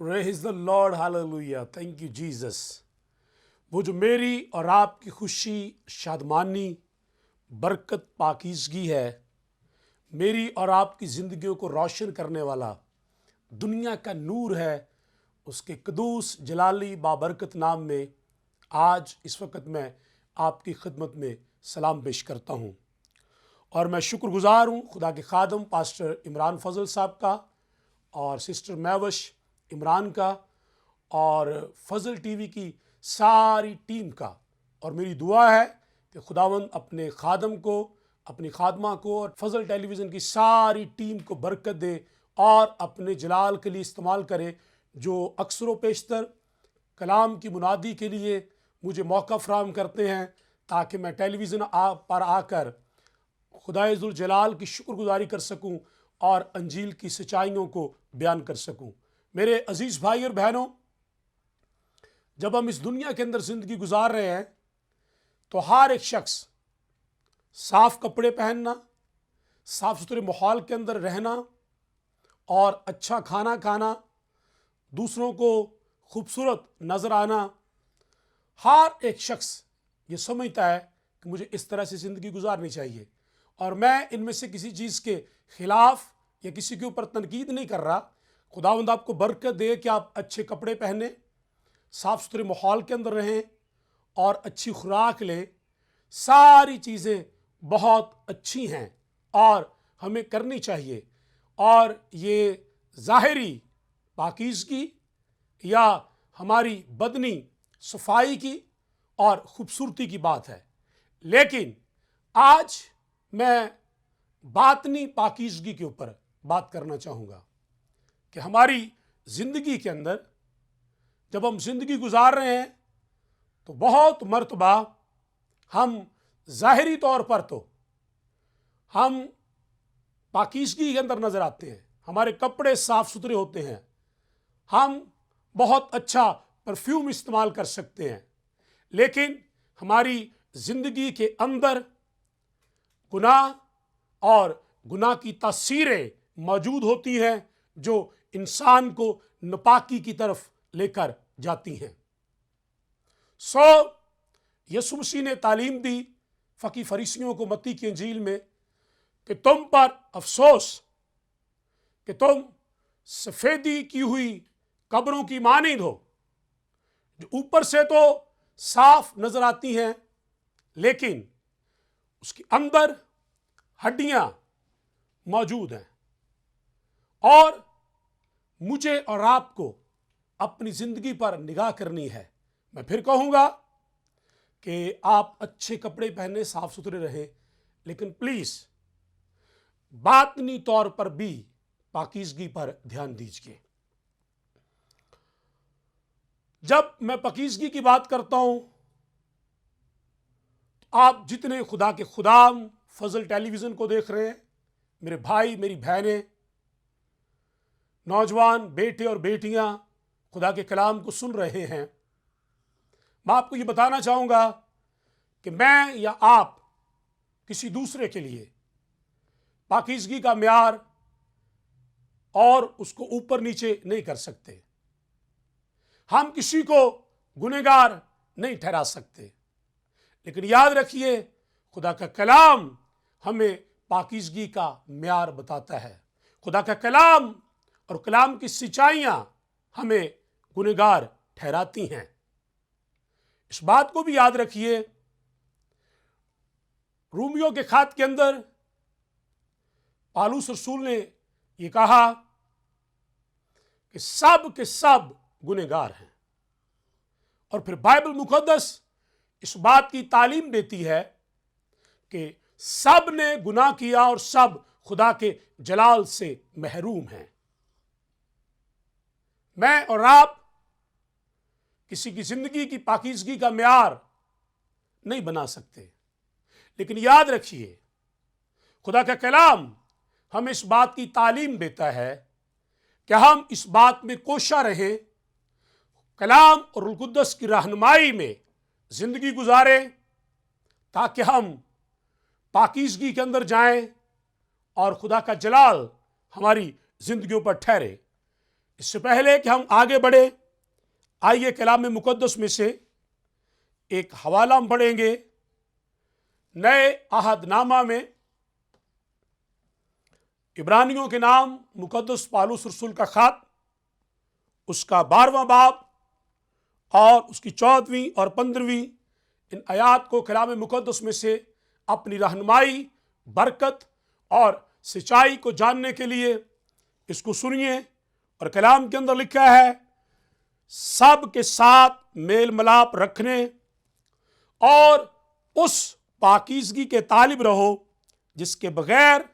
Praise the Lord, hallelujah, thank you Jesus. वो जो मेरी और आपकी खुशी, शादमानी, बरकत, पाकीज़गी है, मेरी और आपकी ज़िंदगियों को रोशन करने वाला दुनिया का नूर है, उसके कदूस जलाली बाबरकत नाम में आज इस वक्त मैं आपकी खिदमत में सलाम पेश करता हूँ। और मैं शुक्रगुजार हूँ खुदा के खादम पास्टर इमरान फजल साहब का और सिस्टर मैवश इमरान का और फजल टीवी की सारी टीम का। और मेरी दुआ है कि खुदावंद अपने खादम को, अपनी खादमा को और फजल टेलीविज़न की सारी टीम को बरकत दे और अपने जलाल के लिए इस्तेमाल करे, जो अक्सर व पेशतर कलाम की मुनादी के लिए मुझे मौका फराहम करते हैं ताकि मैं टेलीविज़न पर आकर खुदाए जलाल की शुक्रगुजारी कर सकूं और अंजील की सच्चाइयों को बयान कर सकूं। मेरे अजीज़ भाई और बहनों, जब हम इस दुनिया के अंदर ज़िंदगी गुजार रहे हैं तो हर एक शख्स साफ़ कपड़े पहनना, साफ़ सुथरे माहौल के अंदर रहना और अच्छा खाना खाना, दूसरों को खूबसूरत नज़र आना, हर एक शख्स ये समझता है कि मुझे इस तरह से ज़िंदगी गुजारनी चाहिए। और मैं इनमें से किसी चीज़ के ख़िलाफ़ या किसी के ऊपर तनकीद नहीं कर रहा। खुदावंद आपको बरकत दे कि आप अच्छे कपड़े पहने, साफ़ सुथरे माहौल के अंदर रहें और अच्छी खुराक लें। सारी चीज़ें बहुत अच्छी हैं और हमें करनी चाहिए। और ये ज़ाहिरी पाकीज़गी या हमारी बदनी सफाई की और ख़ूबसूरती की बात है, लेकिन आज मैं बातनी पाकीज़गी के ऊपर बात करना चाहूँगा कि हमारी ज़िंदगी के अंदर जब हम ज़िंदगी गुजार रहे हैं तो बहुत मर्तबा हम ज़ाहिरी तौर पर तो हम पाकीज़गी के अंदर नज़र आते हैं, हमारे कपड़े साफ़ सुथरे होते हैं, हम बहुत अच्छा परफ्यूम इस्तेमाल कर सकते हैं, लेकिन हमारी ज़िंदगी के अंदर गुनाह और गुनाह की तासीरें मौजूद होती हैं जो इंसान को नापाकी की तरफ लेकर जाती हैं। यीशु मसीह ने तालीम दी फ़की फरीसियों को मत्ती की इंजील में कि तुम पर अफसोस कि तुम सफ़ेदी की हुई कब्रों की मानिंद हो, जो ऊपर से तो साफ नजर आती हैं लेकिन उसके अंदर हड्डियां मौजूद हैं। और मुझे और आपको अपनी जिंदगी पर निगाह करनी है। मैं फिर कहूंगा कि आप अच्छे कपड़े पहने, साफ सुथरे रहें, लेकिन प्लीज बातनी तौर पर भी पाकीज़गी पर ध्यान दीजिए। जब मैं पाकीज़गी की बात करता हूं तो आप जितने खुदा के खुदाम फजल टेलीविज़न को देख रहे हैं, मेरे भाई, मेरी बहनें, नौजवान बेटे और बेटियां खुदा के कलाम को सुन रहे हैं, मैं आपको ये बताना चाहूँगा कि मैं या आप किसी दूसरे के लिए पाकीज़गी का म्यार और उसको ऊपर नीचे नहीं कर सकते। हम किसी को गुनहगार नहीं ठहरा सकते, लेकिन याद रखिए खुदा का कलाम हमें पाकीज़गी का म्यार बताता है। खुदा का कलाम और कलाम की सच्चाइयाँ हमें गुनहगार ठहराती हैं। इस बात को भी याद रखिए, रोमियो के खात के अंदर पालूस रसूल ने यह कहा कि सब के सब गुनहगार हैं। और फिर बाइबल मुकद्दस इस बात की तालीम देती है कि सब ने गुनाह किया और सब खुदा के जलाल से महरूम हैं। मैं और आप किसी की जिंदगी की पाकीज़गी का म्यार नहीं बना सकते, लेकिन याद रखिए खुदा का कलाम हमें इस बात की तालीम देता है कि हम इस बात में कोशा रहें, कलाम और रूह कुद्दस की रहनुमाई में जिंदगी गुजारें, ताकि हम पाकीज़गी के अंदर जाएं और खुदा का जलाल हमारी जिंदगियों पर ठहरे। इससे पहले कि हम आगे बढ़े, आइए कलाम मुकद्दस में से एक हवाला हम पढ़ेंगे। नए अहदनामा में इब्रानियों के नाम मुकद्दस पौलुस रसूल का खत, उसका 12वां बाब और उसकी 14वीं और 15वीं इन आयात को कलाम मुकद्दस में से अपनी रहनुमाई, बरकत और सच्चाई को जानने के लिए इसको सुनिए। और कलाम के अंदर लिखा है, सब के साथ मेल मिलाप रखने और उस पाकीज़गी के तालिब रहो जिसके बगैर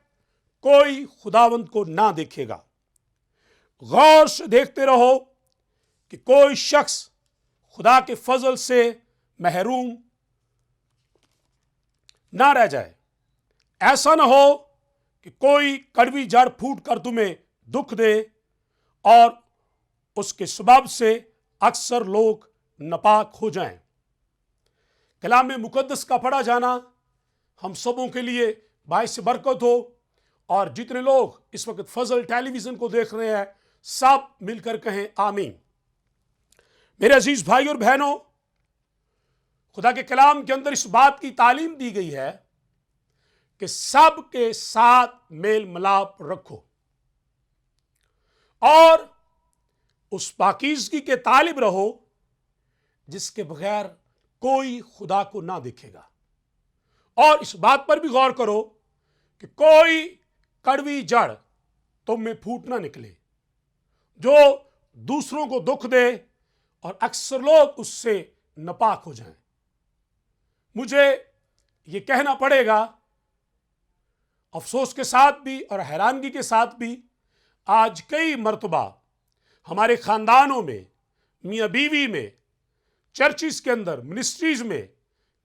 कोई खुदावंद को ना देखेगा। गौर से देखते रहो कि कोई शख्स खुदा के फजल से महरूम ना रह जाए। ऐसा ना हो कि कोई कड़वी जड़ फूट कर तुम्हें दुख दे और उसके सबब से अक्सर लोग नापाक हो जाएं। कलाम मुकद्दस का पढ़ा जाना हम सबों के लिए बाइस बरकत हो। और जितने लोग इस वक्त फजल टेलीविजन को देख रहे हैं, सब मिलकर कहें आमीन। मेरे अजीज भाई और बहनों, खुदा के कलाम के अंदर इस बात की तालीम दी गई है कि सब के साथ मेल मिलाप रखो और उस पाकीज़गी के तालिब रहो जिसके बगैर कोई खुदा को ना देखेगा। और इस बात पर भी गौर करो कि कोई कड़वी जड़ तुम में फूट ना निकले जो दूसरों को दुख दे और अक्सर लोग उससे नापाक हो जाएं। मुझे ये कहना पड़ेगा अफसोस के साथ भी और हैरानगी के साथ भी, आज कई मर्तबा हमारे खानदानों में, मियाँ बीवी में, चर्चिस के अंदर, मिनिस्ट्रीज में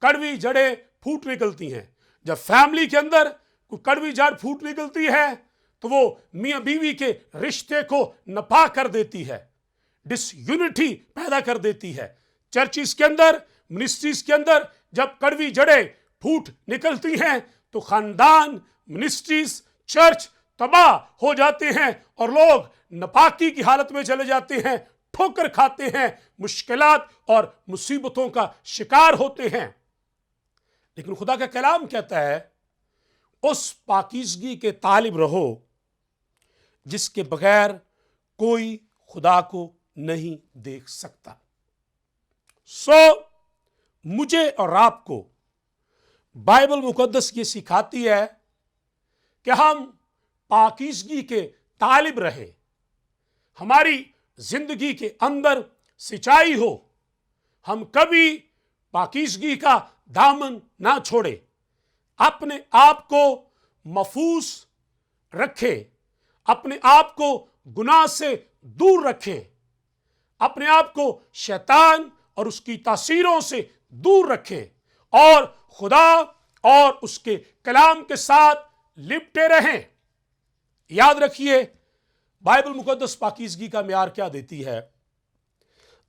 कड़वी जड़ें फूट निकलती हैं। जब फैमिली के अंदर कोई कड़वी जड़ फूट निकलती है तो वो मियाँ बीवी के रिश्ते को नापाक कर देती है, डिसयूनिटी पैदा कर देती है। चर्चिस के अंदर, मिनिस्ट्रीज के अंदर जब कड़वी जड़ें फूट निकलती हैं तो खानदान, मिनिस्ट्रीज, चर्च तबाह हो जाते हैं और लोग नापाकी की हालत में चले जाते हैं, ठोकर खाते हैं, मुश्किलात और मुसीबतों का शिकार होते हैं। लेकिन खुदा का कलाम कहता है, उस पाकीज़गी के तालिब रहो जिसके बगैर कोई खुदा को नहीं देख सकता। मुझे और आपको बाइबल मुकद्दस ये सिखाती है कि हम पाकीज़गी के तालिब रहे, हमारी जिंदगी के अंदर सिंचाई हो, हम कभी पाकीज़गी का दामन ना छोड़े, अपने आप को महफूज रखें, अपने आप को गुनाह से दूर रखें, अपने आप को शैतान और उसकी तासीरों से दूर रखें और खुदा और उसके कलाम के साथ लिपटे रहें। याद रखिए, बाइबल मुकद्दस पाकीज़गी का म्यार क्या देती है।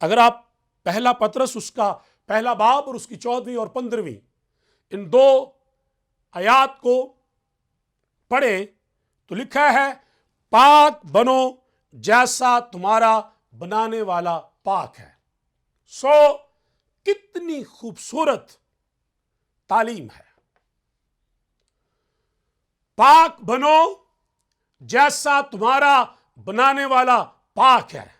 अगर आप पहला पतरस उसका पहला बाब और उसकी 14वीं और 15वीं इन दो आयात को पढ़ें तो लिखा है, पाक बनो जैसा तुम्हारा बनाने वाला पाक है। कितनी खूबसूरत तालीम है। पाक बनो जैसा तुम्हारा बनाने वाला पाक है।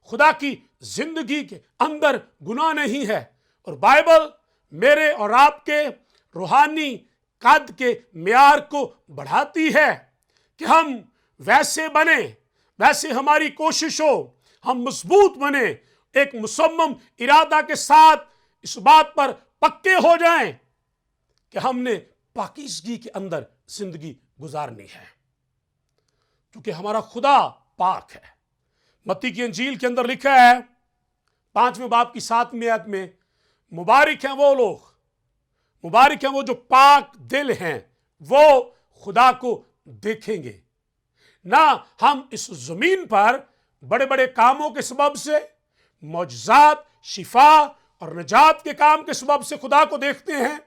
खुदा की जिंदगी के अंदर गुनाह नहीं है और बाइबल मेरे और आपके रूहानी कद के म्यार को बढ़ाती है कि हम वैसे बने, वैसे हमारी कोशिश हो, हम मजबूत बने, एक मुसम्मम इरादा के साथ इस बात पर पक्के हो जाएं कि हमने पाकीज़गी के अंदर जिंदगी गुजारनी है, क्योंकि हमारा खुदा पाक है। मत्ती की इंजील के अंदर लिखा है 5वें बाब की 7वीं आयत में, मुबारक हैं वो लोग, मुबारक हैं वो जो पाक दिल हैं, वो खुदा को देखेंगे। ना हम इस जमीन पर बड़े बड़े कामों के सबब से, मौजज़ात, शिफा और निजात के काम के सबब से खुदा को देखते हैं,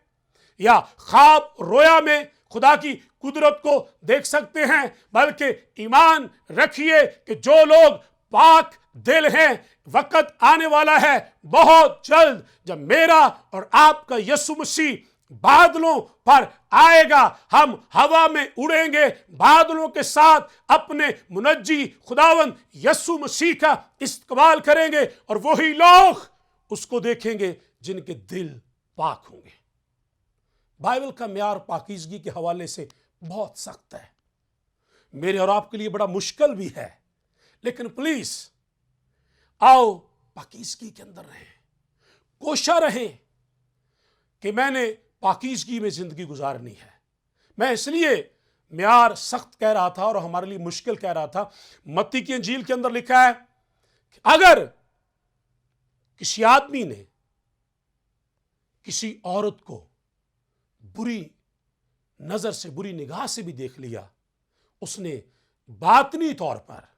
या ख्वाब रोया में खुदा की कुदरत को देख सकते हैं, बल्कि ईमान रखिए कि जो लोग पाक दिल हैं। वक्त आने वाला है बहुत जल्द जब मेरा और आपका यीशु मसीह बादलों पर आएगा। हम हवा में उड़ेंगे, बादलों के साथ अपने मुनज्जी खुदावंद यीशु मसीह का इस्तकबाल करेंगे और वही लोग उसको देखेंगे जिनके दिल पाक होंगे। बाइबल का म्यार पाकीज़गी के हवाले से बहुत सख्त है, मेरे और आपके लिए बड़ा मुश्किल भी है, लेकिन प्लीज आओ पाकीज़गी के अंदर रहें, कोशा रहें कि मैंने पाकीज़गी में जिंदगी गुजारनी है। मैं इसलिए म्यार सख्त कह रहा था और हमारे लिए मुश्किल कह रहा था। मत्ती की इंजील के अंदर लिखा है कि अगर किसी आदमी ने किसी औरत को बुरी नजर से, बुरी निगाह से भी देख लिया, उसने बातनी तौर पर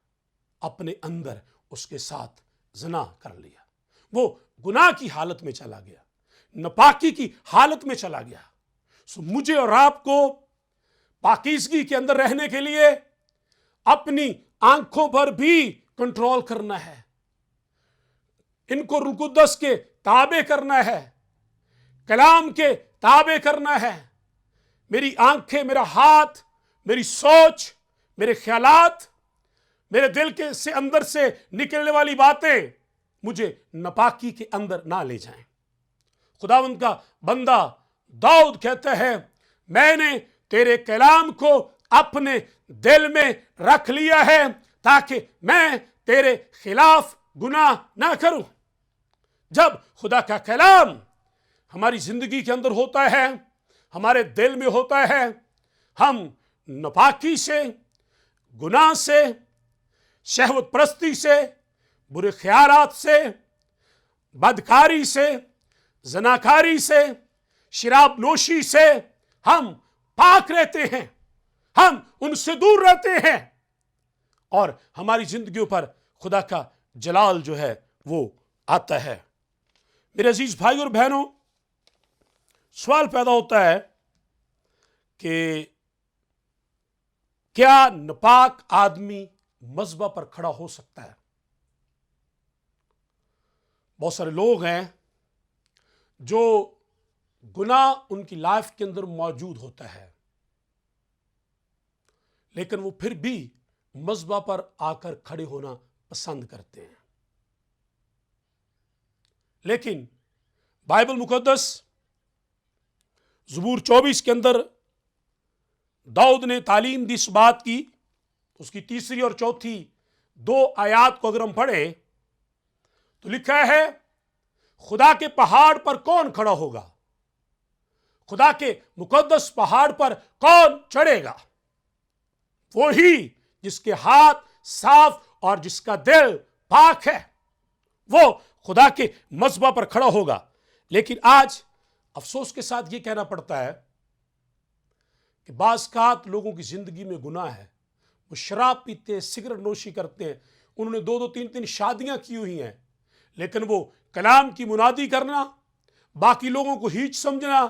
अपने अंदर उसके साथ ज़िना कर लिया, वो गुनाह की हालत में चला गया, नापाकी की हालत में चला गया। सो मुझे और आपको पाकीज़गी के अंदर रहने के लिए अपनी आंखों पर भी कंट्रोल करना है, इनको रूह कुद्दस के ताबे करना है, कलाम के ताबे करना है। मेरी आंखें, मेरा हाथ, मेरी सोच, मेरे ख्यालात, मेरे दिल के से अंदर से निकलने वाली बातें मुझे नापाकी के अंदर ना ले जाएं। खुदावंद का बंदा दाऊद कहता है, मैंने तेरे कलाम को अपने दिल में रख लिया है ताकि मैं तेरे खिलाफ गुनाह ना करूं। जब खुदा का कलाम हमारी जिंदगी के अंदर होता है, हमारे दिल में होता है, हम नापाकी से, गुनाह से, शहवत परस्ती से, बुरे ख्यालात से, बदकारी से, ज़नाकारी से, शराब नोशी से हम पाक रहते हैं, हम उनसे दूर रहते हैं और हमारी जिंदगियों पर खुदा का जलाल जो है वो आता है। मेरे अजीज भाई और बहनों, सवाल पैदा होता है कि क्या नापाक आदमी मज़बा पर खड़ा हो सकता है? बहुत सारे लोग हैं जो गुनाह उनकी लाइफ के अंदर मौजूद होता है, लेकिन वो फिर भी मज़बा पर आकर खड़े होना पसंद करते हैं। लेकिन बाइबल मुकद्दस ज़बूर 24 के अंदर दाऊद ने तालीम दी इस बात की, उसकी तीसरी और चौथी दो आयात को अगर हम पढ़े तो लिखा है, खुदा के पहाड़ पर कौन खड़ा होगा, खुदा के मुकद्दस पहाड़ पर कौन चढ़ेगा? वो ही जिसके हाथ साफ और जिसका दिल पाक है, वो खुदा के मज़बा पर खड़ा होगा। लेकिन आज अफसोस के साथ ये कहना पड़ता है कि बाज़ लोगों की जिंदगी में गुनाह है, वो शराब पीते हैं, सिगरेट नोशी करते हैं, उन्होंने 2-2 3-3 शादियां की हुई हैं, लेकिन वो कलाम की मुनादी करना, बाकी लोगों को हीच समझना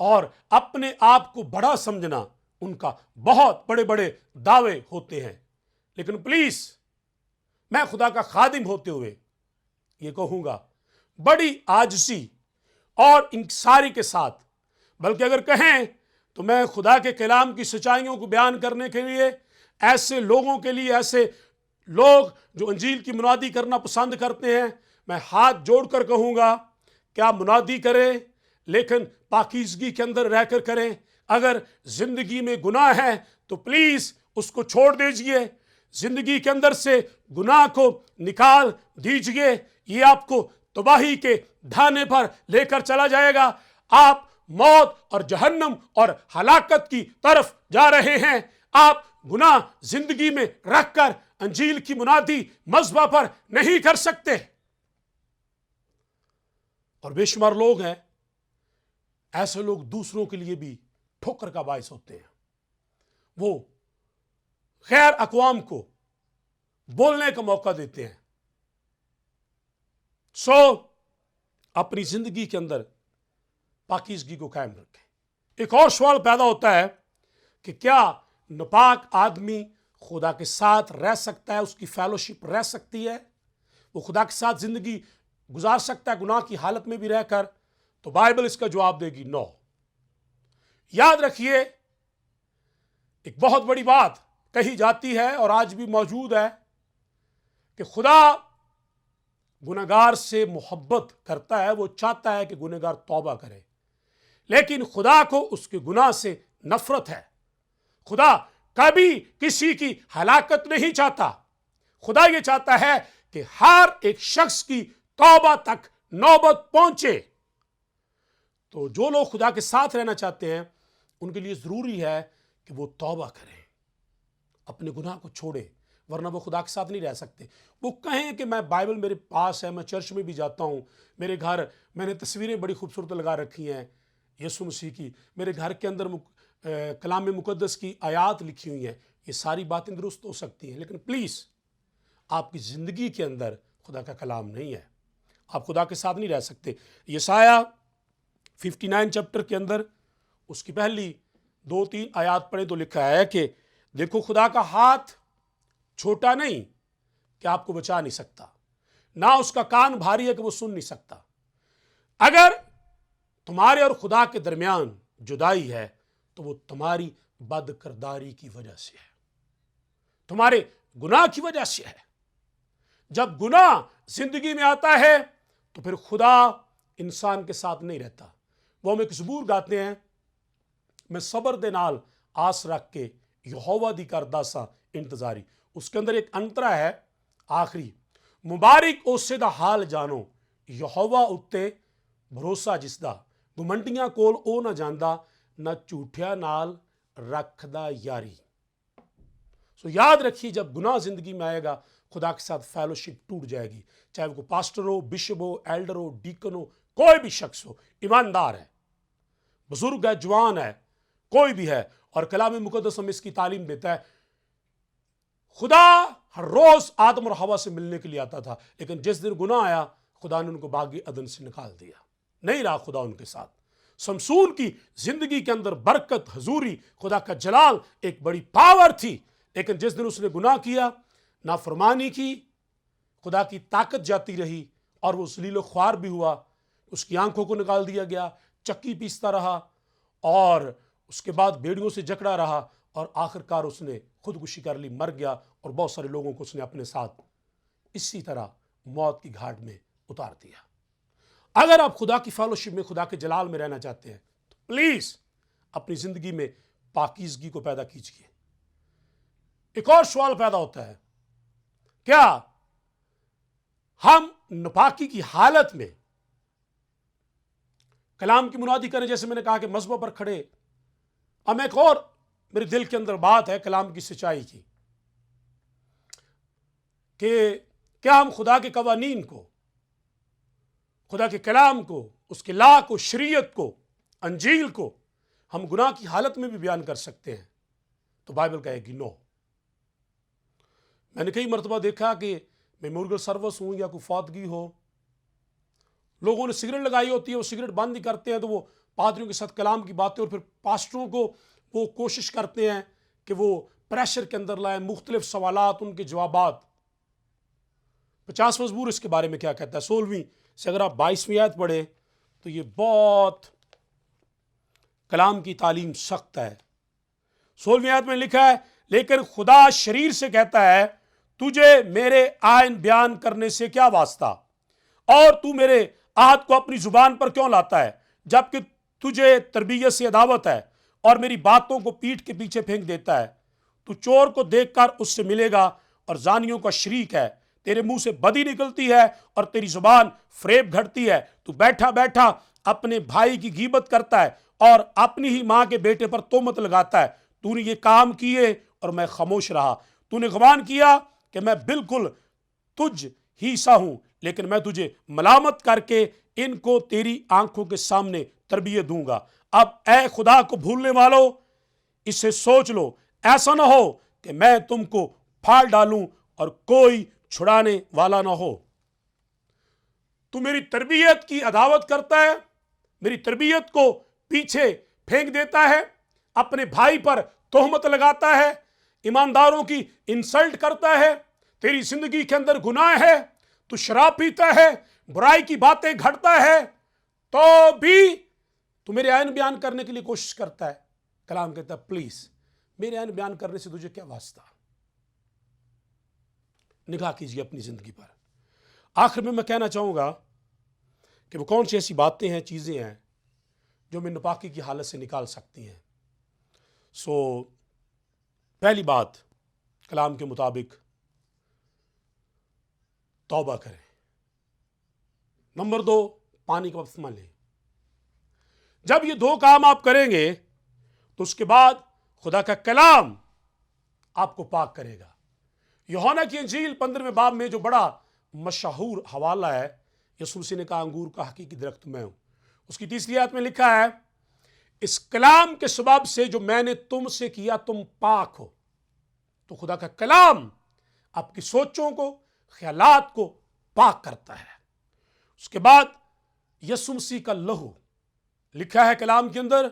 और अपने आप को बड़ा समझना, उनका बहुत बड़े बड़े दावे होते हैं। लेकिन प्लीज मैं खुदा का खादिम होते हुए ये कहूंगा, बड़ी आजिज़ी और इंकिसारी के साथ, बल्कि अगर कहें तो मैं खुदा के कलाम की सच्चाइयों को बयान करने के लिए ऐसे लोगों के लिए, ऐसे लोग जो अंजील की मुनादी करना पसंद करते हैं, मैं हाथ जोड़कर कहूँगा, क्या मुनादी करें लेकिन पाकीज़गी के अंदर रहकर करें। अगर ज़िंदगी में गुनाह है तो प्लीज़ उसको छोड़ दीजिए, ज़िंदगी के अंदर से गुनाह को निकाल दीजिए, ये आपको तबाही के ढाने पर लेकर चला जाएगा। आप मौत और जहन्नम और हलाकत की तरफ जा रहे हैं। आप गुनाह जिंदगी में रखकर अंजील की मुनादी मज़बा पर नहीं कर सकते। और बेशुमार लोग हैं, ऐसे लोग दूसरों के लिए भी ठोकर का बायस होते हैं। वो गैर अक़वाम को बोलने का मौका देते हैं। अपनी जिंदगी के अंदर पाकीज़गी को कायम रखें। एक और सवाल पैदा होता है कि क्या नापाक आदमी खुदा के साथ रह सकता है, उसकी फेलोशिप रह सकती है, वो खुदा के साथ जिंदगी गुजार सकता है गुनाह की हालत में भी रहकर, तो बाइबल इसका जवाब देगी नो। याद रखिए, एक बहुत बड़ी बात कही जाती है और आज भी मौजूद है कि खुदा गुनहगार से मोहब्बत करता है, वो चाहता है कि गुनहगार तौबा करे, लेकिन खुदा को उसके गुनाह से नफरत है। खुदा कभी किसी की हलाकत नहीं चाहता। खुदा ये चाहता है कि हर एक शख्स की तौबा तक नौबत पहुंचे। तो जो लोग खुदा के साथ रहना चाहते हैं उनके लिए जरूरी है कि वो तौबा करें, अपने गुनाह को छोड़े, वरना वो खुदा के साथ नहीं रह सकते। वो कहें कि मैं बाइबल मेरे पास है, मैं चर्च में भी जाता हूँ, मेरे घर मैंने तस्वीरें बड़ी खूबसूरत लगा रखी हैं यीशु मसीह की, मेरे घर के अंदर कलाम मुकद्दस की आयात लिखी हुई हैं, ये सारी बातें दुरुस्त हो सकती हैं, लेकिन प्लीज़ आपकी ज़िंदगी के अंदर खुदा का कलाम नहीं है, आप खुदा के साथ नहीं रह सकते। यशाया 59 चैप्टर के अंदर उसकी पहली 2-3 आयात पढ़े तो लिखा है कि देखो, खुदा का हाथ छोटा नहीं कि आपको बचा नहीं सकता, ना उसका कान भारी है कि वो सुन नहीं सकता। अगर तुम्हारे और खुदा के दरमियान जुदाई है तो वो तुम्हारी बदकिरदारी की वजह से है, तुम्हारे गुनाह की वजह से है। जब गुनाह जिंदगी में आता है तो फिर खुदा इंसान के साथ नहीं रहता। वो हमें एक ज़बूर गाते हैं, मैं सबर दे नाल आस रख के यहोवा दी करदा सा इंतजारी। उसके अंदर एक अंतरा है आखिरी, मुबारक ओसे दा हाल जानो, यहोवा उत्ते भरोसा जिसदा, घुमंडियां कोल ओ ना जांदा, ना झूठिया नाल रखदा यारी। सो याद रखिए, जब गुनाह जिंदगी में आएगा खुदा के साथ फेलोशिप टूट जाएगी, चाहे वो पास्टर हो, बिशप हो, एल्डर हो, डीकन हो, कोई भी शख्स हो, ईमानदार है, बुजुर्ग है, जवान है, कोई भी है। और कलाम मुकद्दस हमें इसकी तालीम देता है, खुदा हर रोज आदम और हवा से मिलने के लिए आता था, लेकिन जिस दिन गुनाह आया खुदा ने उनको बागी अदन से निकाल दिया, नहीं रहा खुदा उनके साथ। शमसून की जिंदगी के अंदर बरकत, हजूरी, खुदा का जलाल, एक बड़ी पावर थी, लेकिन जिस दिन उसने गुनाह किया, नाफरमानी की, खुदा की ताकत जाती रही और वो जलीलो ख्वार भी हुआ। उसकी आंखों को निकाल दिया गया, चक्की पीसता रहा और उसके बाद बेड़ियों से जकड़ा रहा और आखिरकार उसने खुदकुशी कर ली, मर गया और बहुत सारे लोगों को उसने अपने साथ इसी तरह मौत की घाट में उतार दिया। अगर आप खुदा की फेलोशिप में, खुदा के जलाल में रहना चाहते हैं तो प्लीज अपनी जिंदगी में पाकीज़गी को पैदा कीजिए। एक और सवाल पैदा होता है, क्या हम नापाकी की हालत में कलाम की मुनादी करें? जैसे मैंने कहा कि मज़हब पर खड़े, अब एक और मेरे दिल के अंदर बात है कलाम की सच्चाई की, कि क्या हम खुदा के कवानीन को, खुदा के कलाम को, उसके ला को, शरीयत को, अंजील को हम गुनाह की हालत में भी बयान कर सकते हैं? तो बाइबल कहेगी नो। मैंने कई मरतबा देखा कि मेमोरियल सर्विस हो या कोई फादगी हो, लोगों ने सिगरेट लगाई होती है, वो सिगरेट बंद नहीं करते हैं, तो वो पादरियों के साथ कलाम की बातें, और फिर पास्टरों को वो कोशिश करते हैं कि वो प्रेशर के अंदर लाए, मुख्तलिफ सवालात, उनके जवाबात। 50वां ज़बूर इसके बारे में क्या कहता है? 16वीं से अगर आप 22वीं आयत पढ़े तो ये बहुत कलाम की तालीम सख्त है। 16वीं आयत में लिखा है, लेकिन खुदा शरीर से कहता है, तुझे मेरे आयन बयान करने से क्या वास्ता, और तू मेरे आहद को अपनी जुबान पर क्यों लाता है, जबकि तुझे तरबियत से अदावत है और मेरी बातों को पीठ के पीछे फेंक देता है। तू चोर को देखकर उससे मिलेगा और जानियों का शरीक है। तेरे मुंह से बदी निकलती है और तेरी जुबान फरेब घड़ती है। तू बैठा बैठा अपने भाई की गीबत करता है और अपनी ही मां के बेटे पर तोहमत लगाता है। तूने ये काम किए और मैं खामोश रहा। तूने गुमान किया कि मैं बिल्कुल तुझ ही सा हूं, लेकिन मैं तुझे मलामत करके इनको तेरी आंखों के सामने तरबियत दूंगा। अब ए खुदा को भूलने वालों, इसे सोच लो, ऐसा ना हो कि मैं तुमको फाड़ डालूं और कोई छुड़ाने वाला ना हो। तू मेरी तरबियत की अदावत करता है, मेरी तरबियत को पीछे फेंक देता है, अपने भाई पर तोहमत लगाता है, ईमानदारों की इंसल्ट करता है, तेरी जिंदगी के अंदर गुनाह है, तू शराब पीता है, बुराई की बातें घड़ता है, तो भी तू मेरे ऐन बयान करने के लिए कोशिश करता है। कलाम कहता है प्लीज मेरे ऐन बयान करने से तुझे क्या वास्ता। निगाह कीजिए अपनी जिंदगी पर। आखिर में मैं कहना चाहूंगा कि वो कौन सी ऐसी बातें हैं, चीजें हैं जो हमें नापाकी की हालत से निकाल सकती हैं। पहली बात, कलाम के मुताबिक तौबा करें। नंबर 2, पानी का बपतिस्मा लें। जब ये 2 काम आप करेंगे तो उसके बाद खुदा का कलाम आपको पाक करेगा। यूहन्ना की इंजील 15वें बाब में जो बड़ा मशहूर हवाला है, यीशु मसीह ने कहा अंगूर का हकीकी दरख्त मैं हूं, उसकी 30वीं आयत में लिखा है, इस कलाम के सबब से जो मैंने तुमसे किया तुम पाक हो। तो खुदा का कलाम आपकी सोचों को, ख्यालात को पाक करता है। उसके बाद यीशु मसीह का लहू, लिखा है कलाम के अंदर,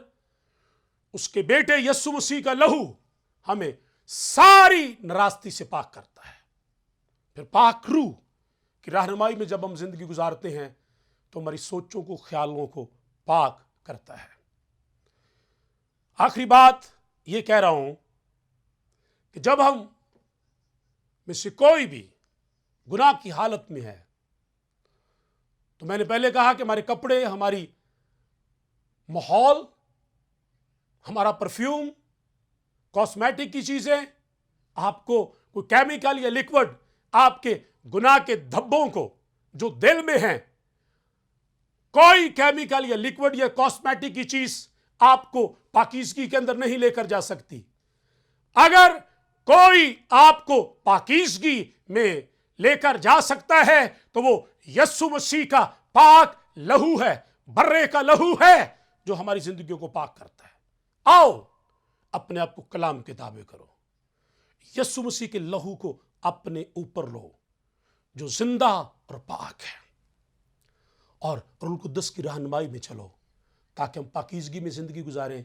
उसके बेटे यीशु मसीह का लहू हमें सारी नाराजगी से पाक करता है। फिर पाक रूह की रहनुमाई में जब हम जिंदगी गुजारते हैं तो हमारी सोचों को, ख्यालों को पाक करता है। आखिरी बात यह कह रहा हूं कि जब हम में से कोई भी गुनाह की हालत में है, तो मैंने पहले कहा कि हमारे कपड़े, हमारी माहौल, हमारा परफ्यूम, कॉस्मेटिक की चीजें, आपको कोई केमिकल या लिक्विड आपके गुनाह के धब्बों को जो दिल में है, कोई केमिकल या लिक्विड या कॉस्मेटिक की चीज आपको पाकीज़गी के अंदर नहीं लेकर जा सकती। अगर कोई आपको पाकीज़गी में लेकर जा सकता है तो वो यीशु मसीह का पाक लहू है, बर्रे का लहू है जो हमारी जिंदगियों को पाक करता है। आओ अपने आप को कलाम के ताबे करो, यीशु मसीह के लहू को अपने ऊपर लो जो जिंदा और पाक है, और रूह कुद्दस की रहनुमाई में चलो ताकि हम पाकीज़गी में जिंदगी गुजारें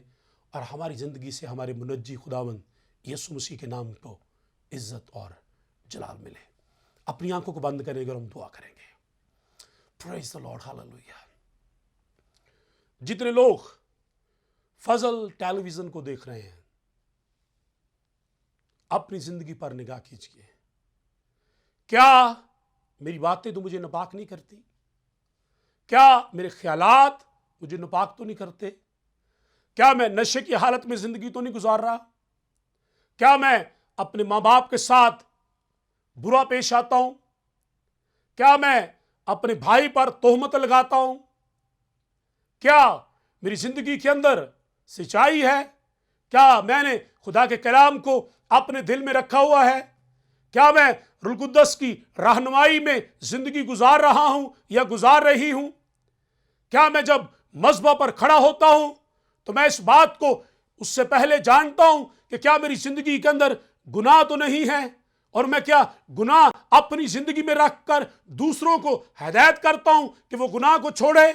और हमारी जिंदगी से हमारे मुनज्जी खुदावंद यीशु मसीह के नाम को इज्जत और जलाल मिले। अपनी आंखों को बंद करेंगे और हम दुआ करेंगे। Praise the Lord, hallelujah. जितने लोग फजल टेलीविजन को देख रहे हैं, अपनी जिंदगी पर निगाह कीजिए। क्या मेरी बातें तो मुझे नापाक नहीं करती? क्या मेरे ख्यालात मुझे नापाक तो नहीं करते? क्या मैं नशे की हालत में जिंदगी तो नहीं गुजार रहा? क्या मैं अपने मां बाप के साथ बुरा पेश आता हूं? क्या मैं अपने भाई पर तोहमत लगाता हूं? क्या मेरी जिंदगी के अंदर सच्चाई है? क्या मैंने खुदा के कलाम को अपने दिल में रखा हुआ है? क्या मैं रूह कुद्दस की रहनुमाई में जिंदगी गुजार रहा हूं या गुजार रही हूं? क्या मैं जब मज़बा पर खड़ा होता हूं तो मैं इस बात को उससे पहले जानता हूं कि क्या मेरी जिंदगी के अंदर गुनाह तो नहीं है, और मैं क्या गुनाह अपनी जिंदगी में रखकर दूसरों को हिदायत करता हूं कि वो गुनाह को छोड़े?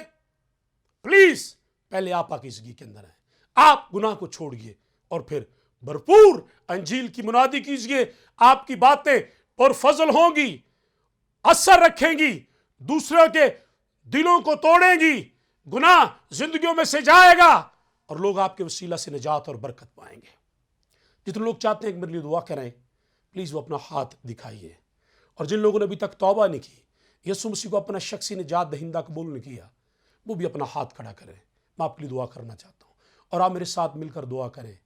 प्लीज पहले आप पाकीज़गी के अंदर हैं, आप गुनाह को छोड़िए और फिर भरपूर अंजील की मुनादी कीजिए। आपकी बातें और फजल होंगी, असर रखेंगी, दूसरों के दिलों को तोड़ेंगी, गुनाह जिंदगियों में से जाएगा और लोग आपके वसीला से निजात और बरकत पाएंगे। जितने लोग चाहते हैं कि मेरे लिए दुआ करें, प्लीज वो अपना हाथ दिखाइए। और जिन लोगों ने अभी तक तौबा नहीं की, यीशु मसीह को अपना शख्सी निजात दहिंदा कबूल नहीं किया, वो भी अपना हाथ खड़ा करें। मैं आपके लिए दुआ करना चाहता हूँ और आप मेरे साथ मिलकर दुआ करें।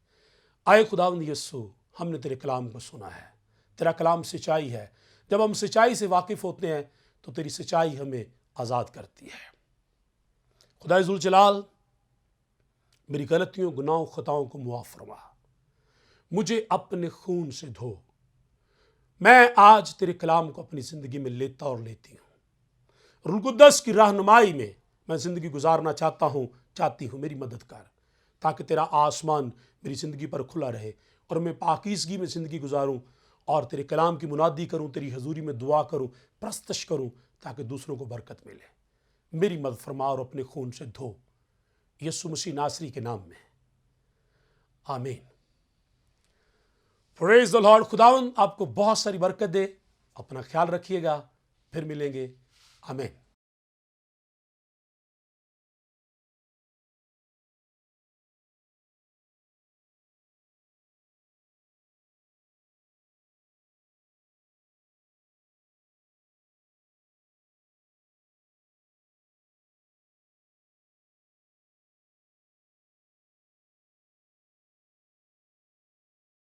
आए खुदावंद यीशु, हमने तेरे कलाम को सुना है, तेरा कलाम सच्चाई है। जब हम सच्चाई से वाकिफ होते हैं तो तेरी सच्चाई हमें आज़ाद करती है। खुदा जुल जलाल, मेरी गलतियों, गुनाहों, खताओं को मुआफ़ फरमा, मुझे अपने खून से धो। मैं आज तेरे कलाम को अपनी ज़िंदगी में लेता और लेती हूँ। रूह कुद्दस की रहनुमाई में मैं ज़िंदगी गुजारना चाहती हूँ। मेरी मदद कर ताकि तेरा आसमान मेरी ज़िंदगी पर खुला रहे और मैं पाकीज़गी में ज़िंदगी गुजारूँ और तेरे कलाम की मुनादी करूँ, तेरी हजूरी में दुआ करूँ, प्रस्तश करूँ ताकि दूसरों को बरकत मिले। मेरी मदद फरमा और अपने खून से धो, यीशु मसीह नासरी के नाम में, आमीन। Praise the Lord. खुदावंद आपको बहुत सारी बरकत दे। अपना ख्याल रखिएगा। फिर मिलेंगे। आमीन।